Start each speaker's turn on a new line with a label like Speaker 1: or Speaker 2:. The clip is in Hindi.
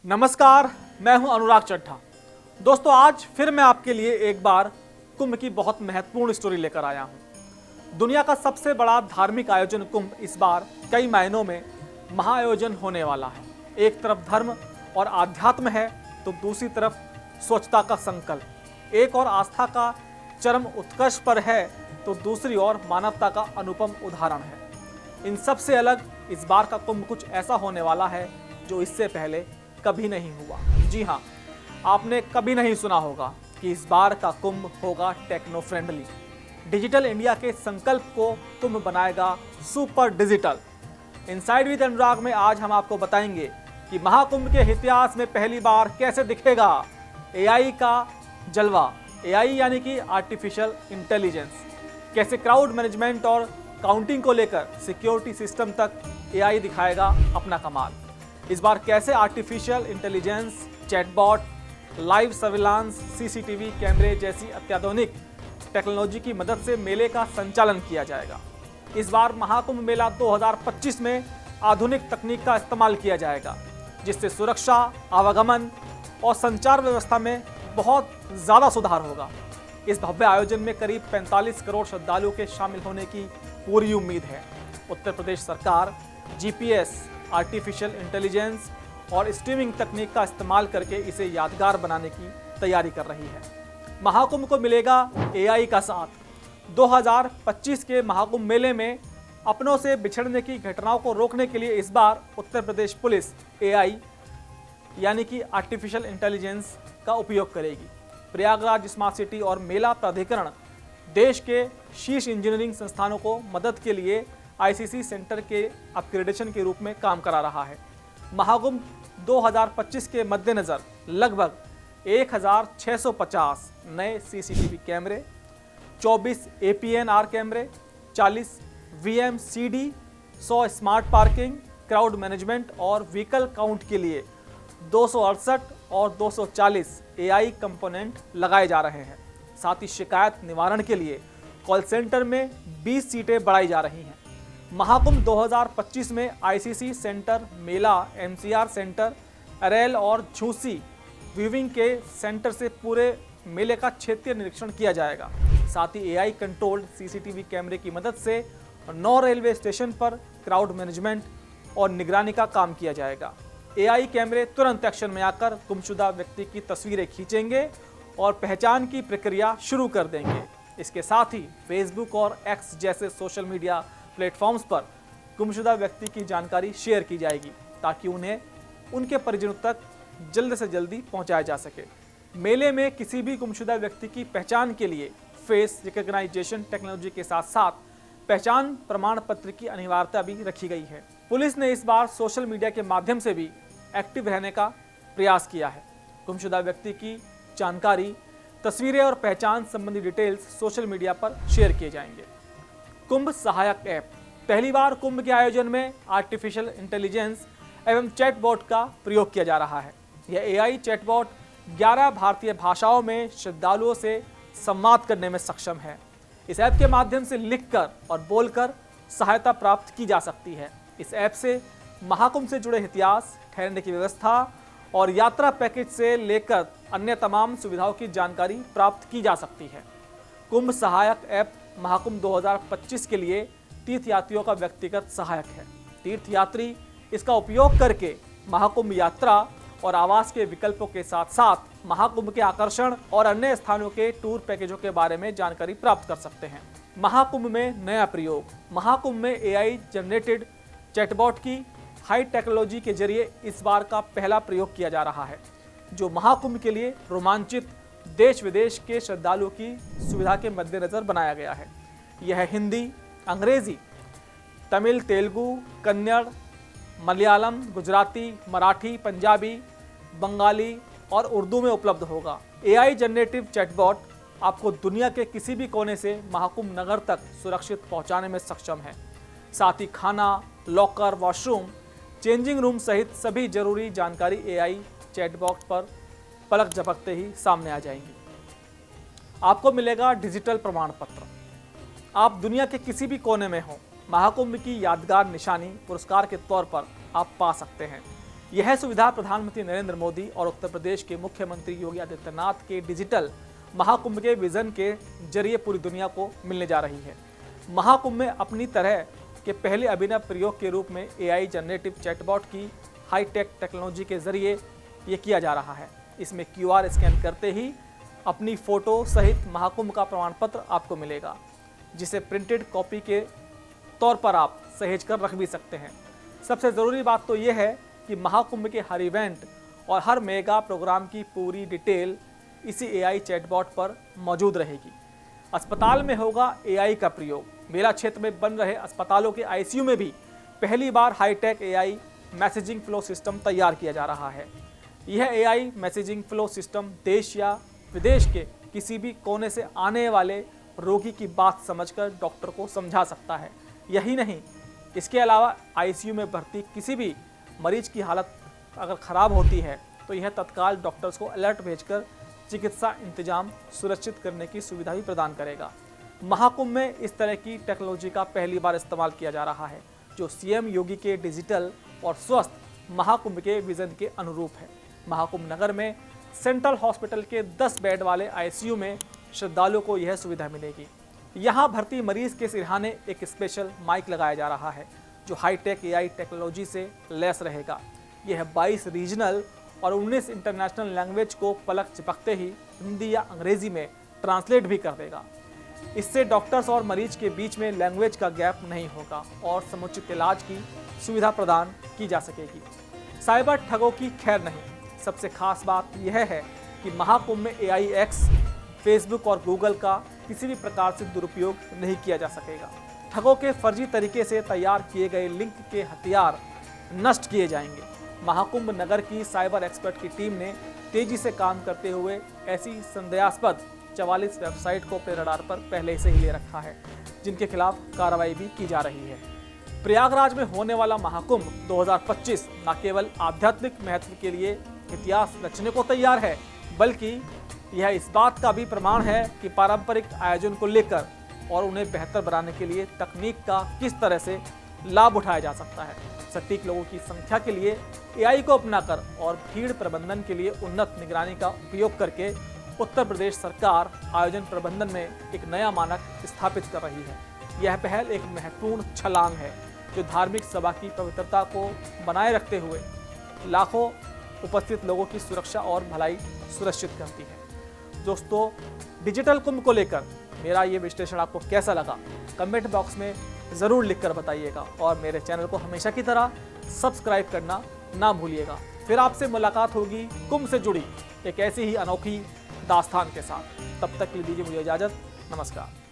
Speaker 1: नमस्कार, मैं हूं अनुराग चड्ढा। दोस्तों, आज फिर मैं आपके लिए एक बार कुंभ की बहुत महत्वपूर्ण स्टोरी लेकर आया हूं। दुनिया का सबसे बड़ा धार्मिक आयोजन कुंभ इस बार कई मायनों में महाआयोजन होने वाला है। एक तरफ धर्म और आध्यात्म है तो दूसरी तरफ स्वच्छता का संकल्प। एक और आस्था का चरम उत्कर्ष पर है तो दूसरी ओर मानवता का अनुपम उदाहरण है। इन सब से अलग इस बार का कुंभ कुछ ऐसा होने वाला है जो इससे पहले कभी नहीं हुआ। जी हाँ, आपने कभी नहीं सुना होगा कि इस बार का कुंभ होगा टेक्नो फ्रेंडली। डिजिटल इंडिया के संकल्प को कुंभ बनाएगा सुपर डिजिटल। इनसाइड विद अनुराग में आज हम आपको बताएंगे कि महाकुंभ के इतिहास में पहली बार कैसे दिखेगा एआई का जलवा। एआई यानी कि आर्टिफिशियल इंटेलिजेंस। कैसे क्राउड मैनेजमेंट और काउंटिंग को लेकर सिक्योरिटी सिस्टम तक एआई दिखाएगा अपना कमाल। इस बार कैसे artificial intelligence, chatbot, live surveillance, CCTV कैमरे जैसी अत्याधुनिक टेक्नोलॉजी की मदद से मेले का संचालन किया जाएगा। इस बार महाकुंभ मेला 2025 में आधुनिक तकनीक का इस्तेमाल किया जाएगा, जिससे सुरक्षा, आवागमन और संचार व्यवस्था में बहुत ज़्यादा सुधार होगा। इस भव्य आयोजन में करीब 45 करोड़ श्रद्धालुओं के शामिल होने की पूरी उम्मीद है। उत्तर प्रदेश सरकार जीपीएस, आर्टिफिशियल इंटेलिजेंस और स्ट्रीमिंग तकनीक का इस्तेमाल करके इसे यादगार बनाने की तैयारी कर रही है। महाकुंभ को मिलेगा एआई का साथ। 2025 के महाकुंभ मेले में अपनों से बिछड़ने की घटनाओं को रोकने के लिए इस बार उत्तर प्रदेश पुलिस एआई यानी कि आर्टिफिशियल इंटेलिजेंस का उपयोग करेगी। प्रयागराज स्मार्ट सिटी और मेला प्राधिकरण देश के शीर्ष इंजीनियरिंग संस्थानों को मदद के लिए आईसीसी सेंटर के अपग्रेडेशन के रूप में काम करा रहा है। महाकुंभ 2025 के मद्देनज़र लगभग 1650 नए सीसीटीवी कैमरे, 24 एपीएनआर कैमरे, 40 वीएमसीडी, 100 स्मार्ट पार्किंग, क्राउड मैनेजमेंट और व्हीकल काउंट के लिए 268 और 240 एआई कंपोनेंट लगाए जा रहे हैं। साथ ही शिकायत निवारण के लिए कॉल सेंटर में 20 सीटें बढ़ाई जा रही हैं। महाकुंभ 2025 में आईसीसी सेंटर, मेला, एमसीआर सेंटर, अरेल और झूसी व्यूविंग के सेंटर से पूरे मेले का क्षेत्रीय निरीक्षण किया जाएगा। साथ ही एआई कंट्रोल्ड सीसीटीवी कैमरे की मदद से 9 रेलवे स्टेशन पर क्राउड मैनेजमेंट और निगरानी का काम किया जाएगा। एआई कैमरे तुरंत एक्शन में आकर गुमशुदा व्यक्ति की तस्वीरें खींचेंगे और पहचान की प्रक्रिया शुरू कर देंगे। इसके साथ ही फेसबुक और एक्स जैसे सोशल मीडिया प्लेटफॉर्म्स पर गुमशुदा व्यक्ति की जानकारी शेयर की जाएगी ताकि उन्हें उनके परिजनों तक जल्द से जल्दी पहुंचाया जा सके। मेले में किसी भी गुमशुदा व्यक्ति की पहचान के लिए फेस रिकॉग्नाइजेशन टेक्नोलॉजी के साथ साथ पहचान प्रमाण पत्र की अनिवार्यता भी रखी गई है। पुलिस ने इस बार सोशल मीडिया के माध्यम से भी एक्टिव रहने का प्रयास किया है। गुमशुदा व्यक्ति की जानकारी, तस्वीरें और पहचान संबंधी डिटेल्स सोशल मीडिया पर शेयर किए जाएंगे। कुंभ सहायक ऐप। पहली बार कुंभ के आयोजन में आर्टिफिशियल इंटेलिजेंस एवं चैटबॉट का प्रयोग किया जा रहा है। यह एआई चैटबॉट 11 भारतीय भाषाओं में श्रद्धालुओं से संवाद करने में सक्षम है। इस ऐप के माध्यम से लिखकर और बोलकर सहायता प्राप्त की जा सकती है। इस ऐप से महाकुंभ से जुड़े इतिहास, ठहरने की व्यवस्था और यात्रा पैकेज से लेकर अन्य तमाम सुविधाओं की जानकारी प्राप्त की जा सकती है। कुंभ सहायक ऐप महाकुंभ 2025 के लिए तीर्थयात्रियों का व्यक्तिगत सहायक है। तीर्थयात्री इसका उपयोग करके महाकुंभ यात्रा और आवास के विकल्पों के साथ साथ महाकुंभ के आकर्षण और अन्य स्थानों के टूर पैकेजों के बारे में जानकारी प्राप्त कर सकते हैं। महाकुंभ में नया प्रयोग। महाकुंभ में एआई जनरेटेड चैटबॉट की हाई टेक्नोलॉजी के जरिए इस बार का पहला प्रयोग किया जा रहा है, जो महाकुंभ के लिए रोमांचित देश विदेश के श्रद्धालुओं की सुविधा के मद्देनजर बनाया गया है। यह हिंदी, अंग्रेजी, तमिल, तेलुगु, कन्नड़, मलयालम, गुजराती, मराठी, पंजाबी, बंगाली और उर्दू में उपलब्ध होगा। एआई जनरेटिव चैटबॉट आपको दुनिया के किसी भी कोने से महाकुंभ नगर तक सुरक्षित पहुंचाने में सक्षम है। साथ ही खाना, लॉकर, वॉशरूम, चेंजिंग रूम सहित सभी जरूरी जानकारी एआई चैटबॉट पर पलक झपकते ही सामने आ जाएंगी। आपको मिलेगा डिजिटल प्रमाण पत्र। आप दुनिया के किसी भी कोने में हो, महाकुंभ की यादगार निशानी पुरस्कार के तौर पर आप पा सकते हैं। यह सुविधा प्रधानमंत्री नरेंद्र मोदी और उत्तर प्रदेश के मुख्यमंत्री योगी आदित्यनाथ के डिजिटल महाकुंभ के विजन के जरिए पूरी दुनिया को मिलने जा रही है। महाकुंभ में अपनी तरह के पहले अभिनव प्रयोग के रूप में AI जनरेटिव चैटबॉट की हाईटेक टेक्नोलॉजी के जरिए ये किया जा रहा है। इसमें QR स्कैन करते ही अपनी फोटो सहित महाकुंभ का प्रमाण पत्र आपको मिलेगा, जिसे प्रिंटेड कॉपी के तौर पर आप सहेज कर रख भी सकते हैं। सबसे ज़रूरी बात तो यह है कि महाकुंभ के हर इवेंट और हर मेगा प्रोग्राम की पूरी डिटेल इसी AI चैटबॉट पर मौजूद रहेगी। अस्पताल में होगा AI का प्रयोग। मेला क्षेत्र में बन रहे अस्पतालों के ICU में भी पहली बार hitech AI messaging flow system तैयार किया जा रहा है। यह AI मैसेजिंग फ्लो सिस्टम देश या विदेश के किसी भी कोने से आने वाले रोगी की बात समझकर डॉक्टर को समझा सकता है। यही नहीं, इसके अलावा ICU में भर्ती किसी भी मरीज की हालत अगर ख़राब होती है तो यह तत्काल डॉक्टर्स को अलर्ट भेजकर चिकित्सा इंतजाम सुरक्षित करने की सुविधा भी प्रदान करेगा। महाकुंभ में इस तरह की टेक्नोलॉजी का पहली बार इस्तेमाल किया जा रहा है, जो CM योगी के डिजिटल और स्वस्थ महाकुंभ के विजन के अनुरूप है। महाकुंभ नगर में सेंट्रल हॉस्पिटल के 10 बेड वाले ICU में श्रद्धालुओं को यह सुविधा मिलेगी। यहाँ भर्ती मरीज के सिरहाने एक स्पेशल माइक लगाया जा रहा है, जो हाईटेक AI टेक्नोलॉजी से लैस रहेगा। यह 22 रीजनल और 19 इंटरनेशनल लैंग्वेज को पलक चिपकते ही हिंदी या अंग्रेजी में ट्रांसलेट भी कर देगा। इससे डॉक्टर्स और मरीज के बीच में लैंग्वेज का गैप नहीं होगा और समुचित इलाज की सुविधा प्रदान की जा सकेगी। साइबर ठगों की खैर नहीं। सबसे खास बात यह है कि महाकुंभ में AIX, फेसबुक और गूगल का किसी भी प्रकार से दुरुपयोग नहीं किया जा सकेगा। ठगों के फर्जी तरीके से तैयार किए गए लिंक के हथियार नष्ट किए जाएंगे। महाकुंभ नगर की साइबर एक्सपर्ट की टीम ने तेजी से काम करते हुए ऐसी संदेहास्पद 44 वेबसाइट को अपने रडार पर पहले से ही ले रखा है, जिनके खिलाफ कार्रवाई भी की जा रही है। प्रयागराज में होने वाला महाकुंभ 2025 न केवल आध्यात्मिक महत्व के लिए इतिहास रचने को तैयार है, बल्कि यह इस बात का भी प्रमाण है कि पारंपरिक आयोजन को लेकर और उन्हें बेहतर बनाने के लिए तकनीक का किस तरह से लाभ उठाया जा सकता है। सटीक लोगों की संख्या के लिए AI को अपनाकर और भीड़ प्रबंधन के लिए उन्नत निगरानी का उपयोग करके उत्तर प्रदेश सरकार आयोजन प्रबंधन में एक नया मानक स्थापित कर रही है। यह पहल एक महत्वपूर्ण छलांग है, जो धार्मिक सभा की पवित्रता को बनाए रखते हुए लाखों उपस्थित लोगों की सुरक्षा और भलाई सुनिश्चित करती है। दोस्तों, डिजिटल कुंभ को लेकर मेरा ये विश्लेषण आपको कैसा लगा, कमेंट बॉक्स में ज़रूर लिखकर बताइएगा और मेरे चैनल को हमेशा की तरह सब्सक्राइब करना ना भूलिएगा। फिर आपसे मुलाकात होगी कुंभ से जुड़ी एक ऐसी ही अनोखी दास्तान के साथ। तब तक के लिए दीजिए मुझे इजाज़त। नमस्कार।